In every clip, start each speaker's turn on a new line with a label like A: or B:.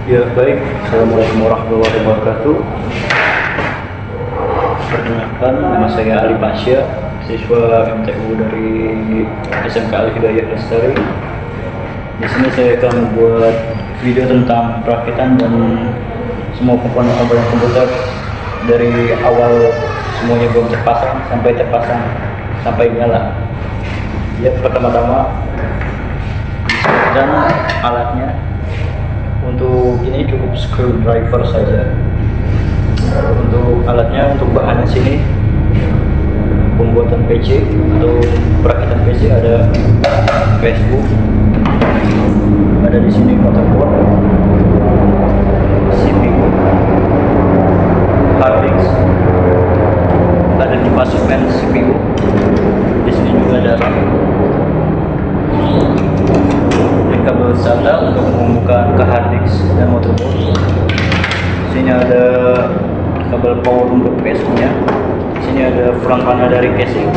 A: Ya baik, Assalamualaikum warahmatullahi wabarakatuh. Perkenalkan, nama saya Ali Pasya, siswa MTU dari SMK Al Hidayah Lestari. Di sini saya akan membuat video tentang perakitan dan semua komponen-komponen komputer dari awal semuanya belum terpasang sampai nyala. Ya, pertama-tama disiapkan alatnya. Untuk ini cukup screwdriver saja. Untuk alatnya, untuk bahan sini pembuatan PC atau perakitan PC ada Facebook, ada di sini motherboard, CPU, hard disk, ada dimasukkan CPU. Di sini juga ada RAM. Kabel SATA untuk menghubungkan ke hard disk dan motherboard. Sini ada kabel power untuk PC-nya. Sini ada front panel dari casing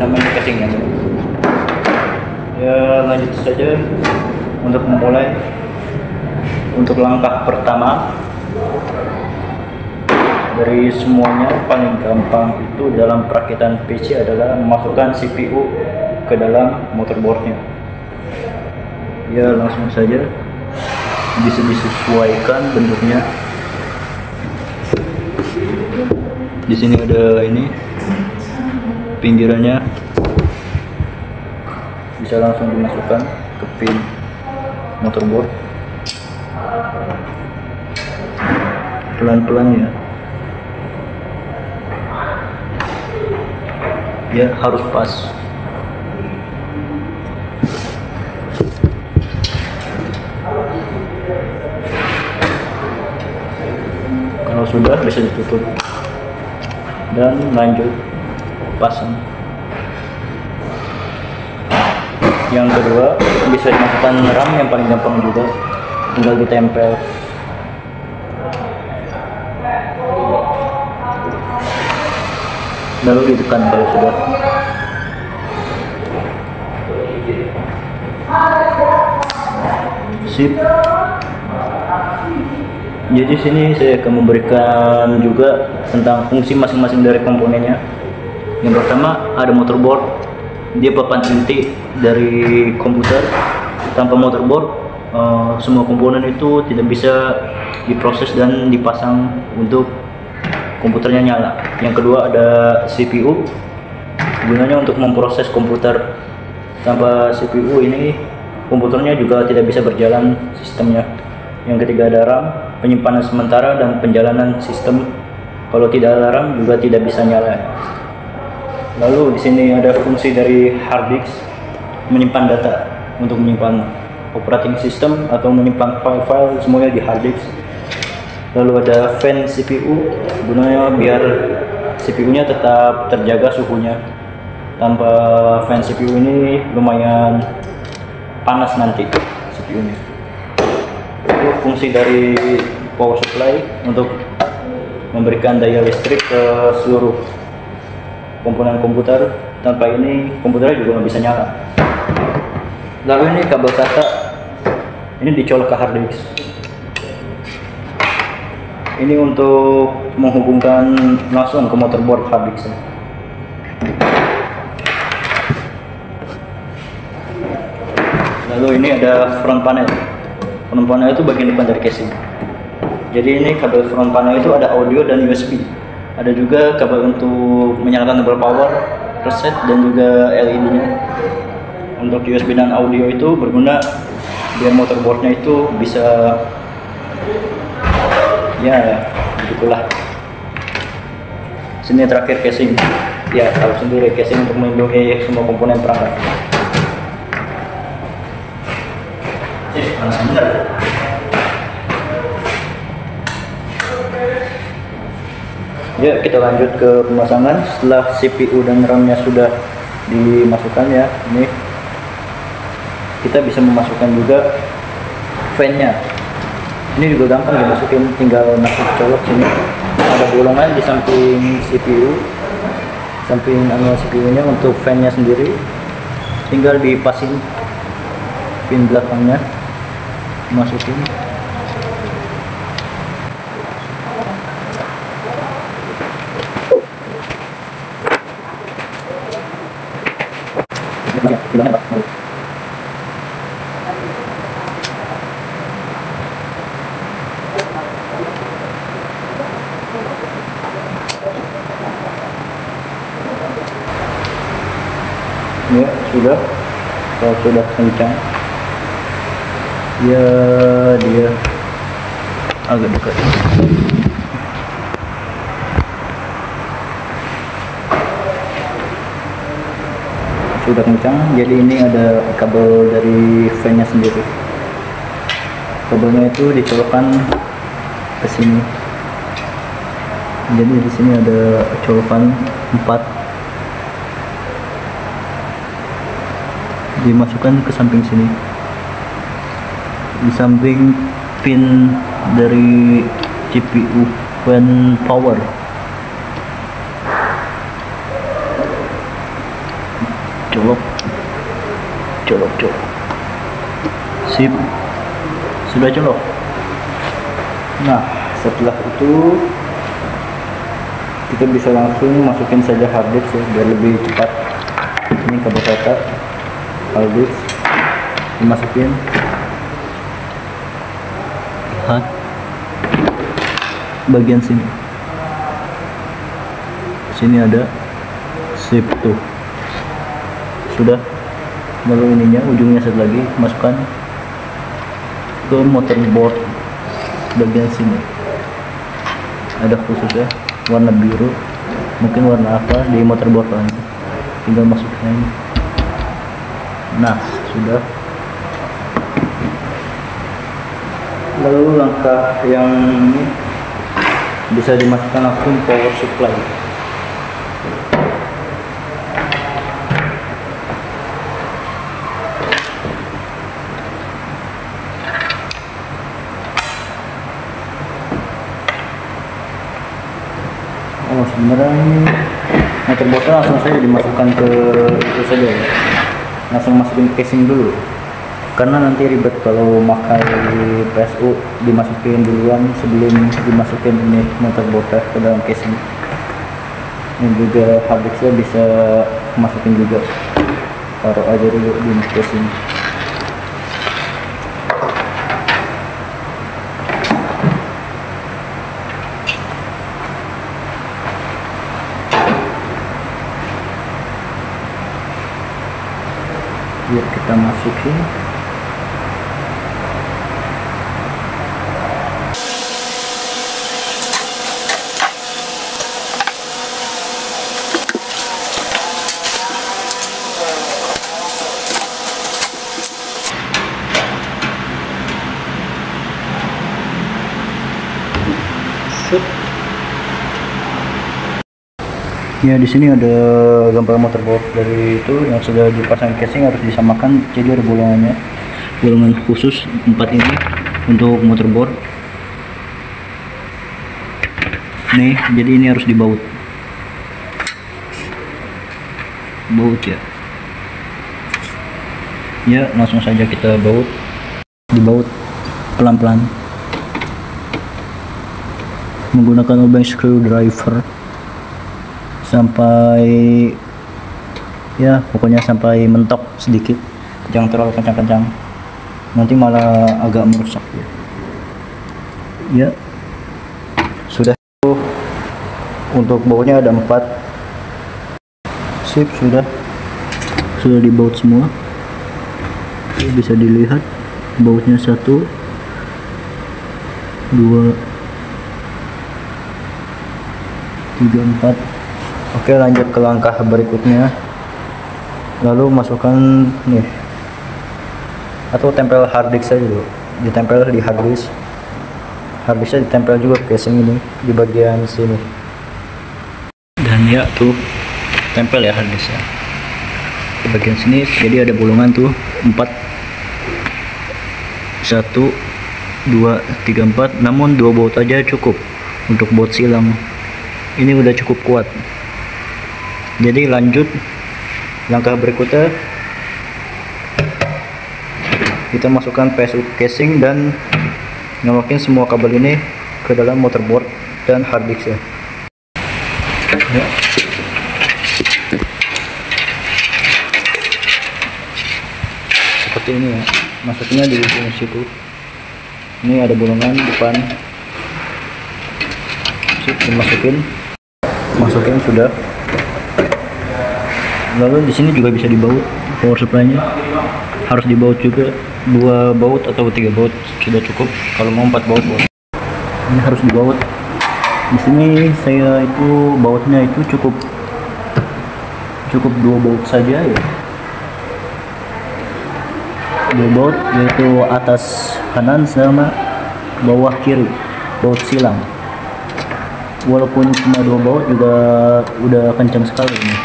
A: sama ini casingnya. Ya, lanjut saja untuk memulai. Untuk langkah pertama dari semuanya paling gampang itu dalam perakitan PC adalah memasukkan CPU ke dalam motherboardnya. Ya, langsung saja bisa disesuaikan bentuknya. Di sini ada ini pinggirannya, bisa langsung dimasukkan ke pin motherboard. Pelan-pelan ya, harus pas. Kalau sudah, bisa ditutup dan lanjut pasang. Yang kedua, bisa dimasukkan RAM yang paling gampang juga, tinggal ditempel. Lalu ditekan kalau sudah. Sip. Jadi sini saya akan memberikan juga tentang fungsi masing-masing dari komponennya. Yang pertama ada motherboard, dia papan inti dari komputer. Tanpa motherboard, semua komponen itu tidak bisa diproses dan dipasang untuk komputernya nyala. Yang kedua ada CPU, gunanya untuk memproses komputer. Tanpa CPU ini komputernya juga tidak bisa berjalan sistemnya. Yang ketiga ada RAM, penyimpanan sementara dan penjalanan sistem. Kalau tidak ada RAM juga tidak bisa nyala. Lalu di sini ada fungsi dari hard disk, menyimpan data untuk menyimpan operating system atau menyimpan file-file semuanya di hard disk. Lalu ada fan CPU, gunanya biar CPU-nya tetap terjaga suhunya. Tanpa fan CPU ini lumayan panas nanti CPU-nya. Itu fungsi dari power supply untuk memberikan daya listrik ke seluruh komponen komputer. Tanpa ini komputernya juga nggak bisa nyala. Lalu ini kabel SATA, ini dicolok ke hard disk. Ini untuk menghubungkan langsung ke motherboard hard disk. Lalu ini ada front panel. Front panel itu bagian depan dari casing. Jadi ini kabel front panel itu ada audio dan USB. Ada juga kabel untuk menyalakan tombol power, reset dan juga LED-nya. Untuk USB dan audio itu berguna biar motherboardnya itu bisa ya begitulah. Sini terakhir casing. Ya, tahu sendiri casing untuk melindungi semua komponen perangkat. Benar. Ya, kita lanjut ke pemasangan. Setelah CPU dan RAM-nya sudah dimasukkan ya, ini kita bisa memasukkan juga fan-nya. Ini juga gampang dimasukin, tinggal masuk colok sini. Ada bolongan di samping CPU, samping CPU-nya untuk fan-nya sendiri. Tinggal dipasin pin belakangnya, masukin Ya sudah, kalau sudah kencang ya dia agak dekat. Sudah kencang, jadi ini ada kabel dari fan-nya sendiri. Kabelnya itu dicolokkan ke sini. Jadi di sini ada colokan 4, dimasukkan ke samping sini, di samping pin dari CPU fan power. colok sip, sudah colok. Nah setelah itu kita bisa langsung masukin saja hard disk ya, biar lebih cepat. Ini kabel SATA hard disk dimasukin. Lihat bagian sini ada sip tuh, sudah. Lalu ininya ujungnya satu lagi masukkan ke motherboard bagian sini. Ada khusus ya, warna biru, mungkin warna apa di motherboard lainnya, tinggal masukin ini. Nah sudah. Lalu langkah yang ini bisa dimasukkan langsung power supply. Oh sebenarnya ini motherboardnya langsung saja dimasukkan ke itu saja ya, langsung masukin casing dulu, karena nanti ribet kalau pakai PSU dimasukin duluan sebelum dimasukin ini motherboardnya ke dalam casing. Ini juga hard disknya bisa masukin juga, taruh aja dulu di casing. Biar kita masukin. Ya di sini ada gambar motherboard dari itu yang sudah dipasang casing, harus disamakan. Jadi ada bolongannya, bolongan khusus 4 ini untuk motherboard. Nih, jadi ini harus dibaut ya. Ya langsung saja kita dibaut pelan-pelan menggunakan lubang screwdriver sampai ya pokoknya sampai mentok sedikit, jangan terlalu kencang-kencang, nanti malah agak merusak ya. Sudah. Untuk bautnya ada 4. Sip, sudah dibaut semua. Oke, bisa dilihat bautnya 1 2 3 4. Oke, lanjut ke langkah berikutnya. Lalu masukkan nih, atau tempel hard disk saja dulu, ditempel di hard disk. Hard disknya ditempel juga ke casing ini di bagian sini. Dan ya tuh tempel ya hard disknya di bagian sini. Jadi ada bolongan tuh 4, 1 2 3 4. Namun 2 baut aja cukup untuk baut silang. Ini udah cukup kuat. Jadi lanjut langkah berikutnya, kita masukkan PSU casing dan nyolokin semua kabel ini ke dalam motherboard dan hard disk ya. seperti ini ya, masuknya di ujung situ. Ini ada bolongan depan, masukin sudah. Lalu di sini juga bisa dibaut power supply-nya, harus dibaut juga 2 baut atau 3 baut sudah cukup. Kalau mau 4 baut boleh. Ini harus dibaut. Di sini saya itu bautnya itu cukup 2 baut saja ya. 2 baut, yaitu atas kanan sama bawah kiri, baut silang. Walaupun cuma 2 baut juga udah kencang sekali ini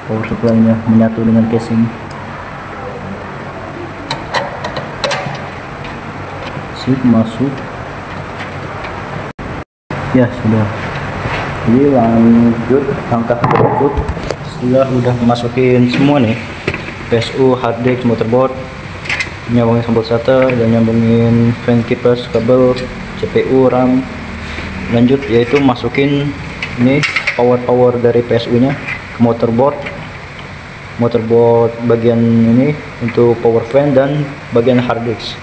A: power supply-nya menyatu dengan casing. Sip, masuk ya sudah. Jadi lanjut langkah berikut, setelah udah masukin semua nih, PSU, hard disk, motherboard, nyambungin sambal SATA dan nyambungin fan kipas, kabel, CPU, RAM. Lanjut yaitu masukin ini power dari PSU nya ke motherboard bagian ini untuk power fan dan bagian hard disk.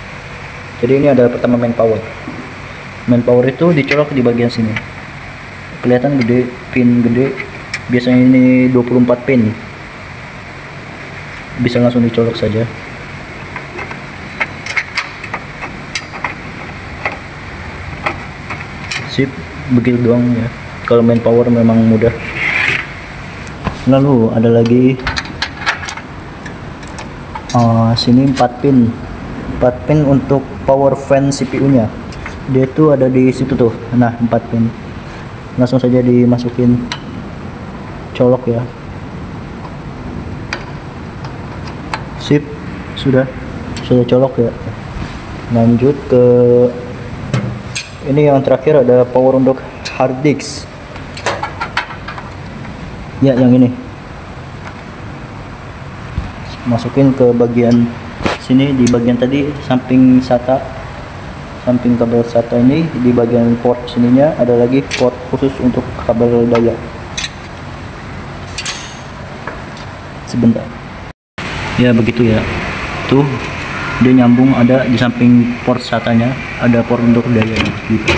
A: Jadi ini ada pertama main power itu dicolok di bagian sini, kelihatan gede, pin gede, biasanya ini 24 pin, bisa langsung dicolok saja. Sip, begitu doang ya, kalau main power memang mudah. Lalu ada lagi sini 4 pin untuk power fan CPU nya, dia tuh ada di situ tuh. Nah, 4 pin langsung saja dimasukin, colok ya. Sip, sudah colok ya. Lanjut ke ini yang terakhir, ada power untuk hard disk ya, yang ini masukin ke bagian sini, di bagian tadi samping SATA, samping kabel SATA ini, di bagian port sininya ada lagi port khusus untuk kabel daya. Sebentar ya, begitu ya, tuh dia nyambung, ada di samping port SATA-nya ada port untuk daya gitu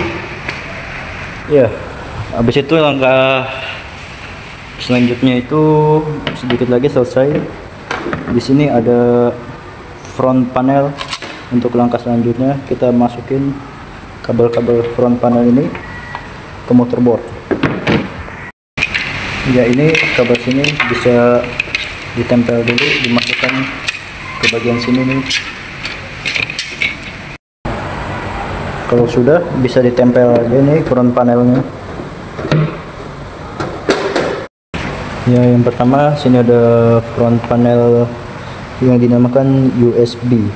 A: ya. Habis itu langkah selanjutnya itu sedikit lagi selesai. Di sini ada front panel. Untuk langkah selanjutnya kita masukin kabel-kabel front panel ini ke motherboard ya. Ini kabel sini bisa ditempel dulu, dimasukkan ke bagian sini nih. Kalau sudah, bisa ditempel aja nih front panelnya ya. Yang pertama sini ada front panel yang dinamakan USB.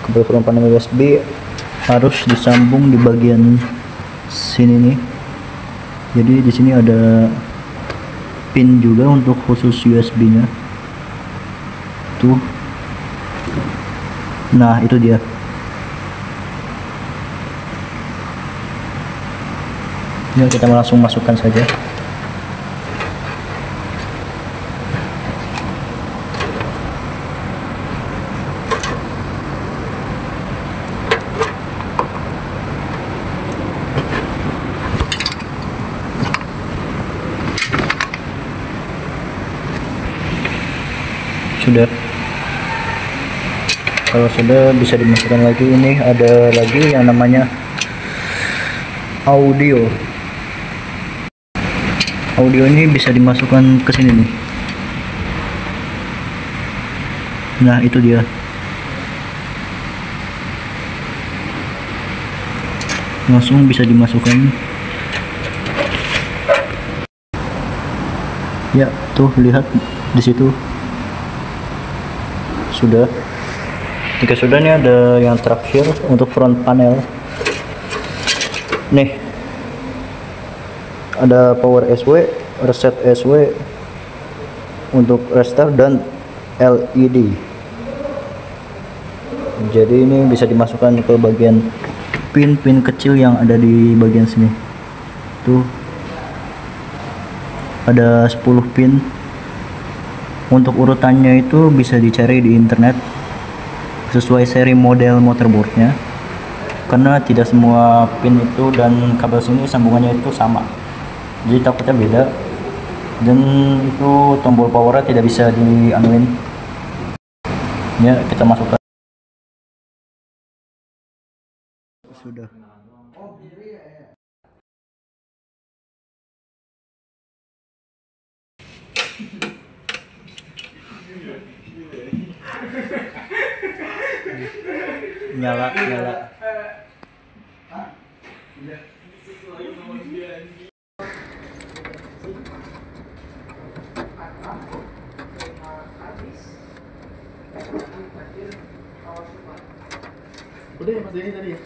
A: Kabel front panel USB harus disambung di bagian sini nih. Jadi di sini ada pin juga untuk khusus USB-nya. Tuh. Nah, itu dia. Ya, kita langsung masukkan saja. Sudah. Kalau sudah, bisa dimasukkan lagi. Ini ada lagi yang namanya audio ini bisa dimasukkan ke sini nih. Nah, itu dia. Langsung bisa dimasukkan ya, tuh lihat di situ. Sudah. Jika sudah, nih ada yang terakhir untuk front panel nih, ada power SW, reset SW untuk restart dan LED. Jadi ini bisa dimasukkan ke bagian pin kecil yang ada di bagian sini. Tuh ada 10 pin. Untuk urutannya itu bisa dicari di internet sesuai seri model motherboardnya, karena tidak semua pin itu dan kabel sini sambungannya itu sama, jadi takutnya beda. Dan itu tombol powernya tidak bisa dianuin ya, kita masukkan sudah. Nyala.
B: Udah ya Mas Denny tadi ya?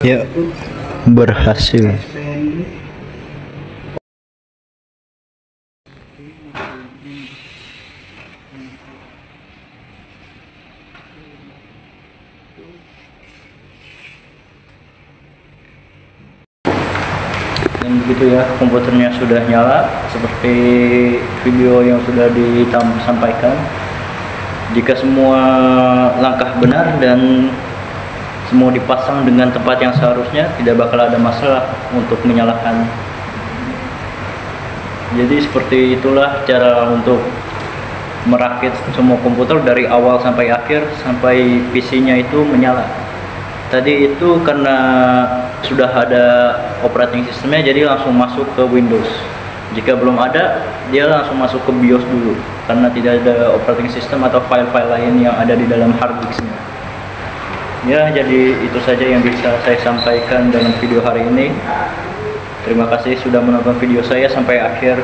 A: Ya, berhasil. Dan begitu ya, komputernya sudah nyala seperti video yang sudah disampaikan. Jika semua langkah benar dan semua dipasang dengan tempat yang seharusnya, tidak bakal ada masalah untuk menyalakan. Jadi seperti itulah cara untuk merakit semua komputer dari awal sampai akhir, sampai PC-nya itu menyala. Tadi itu karena sudah ada operating sistemnya, jadi langsung masuk ke Windows. Jika belum ada, dia langsung masuk ke BIOS dulu, karena tidak ada operating system atau file-file lain yang ada di dalam hard disknya. Ya, jadi itu saja yang bisa saya sampaikan dalam video hari ini. Terima kasih sudah menonton video saya sampai akhir.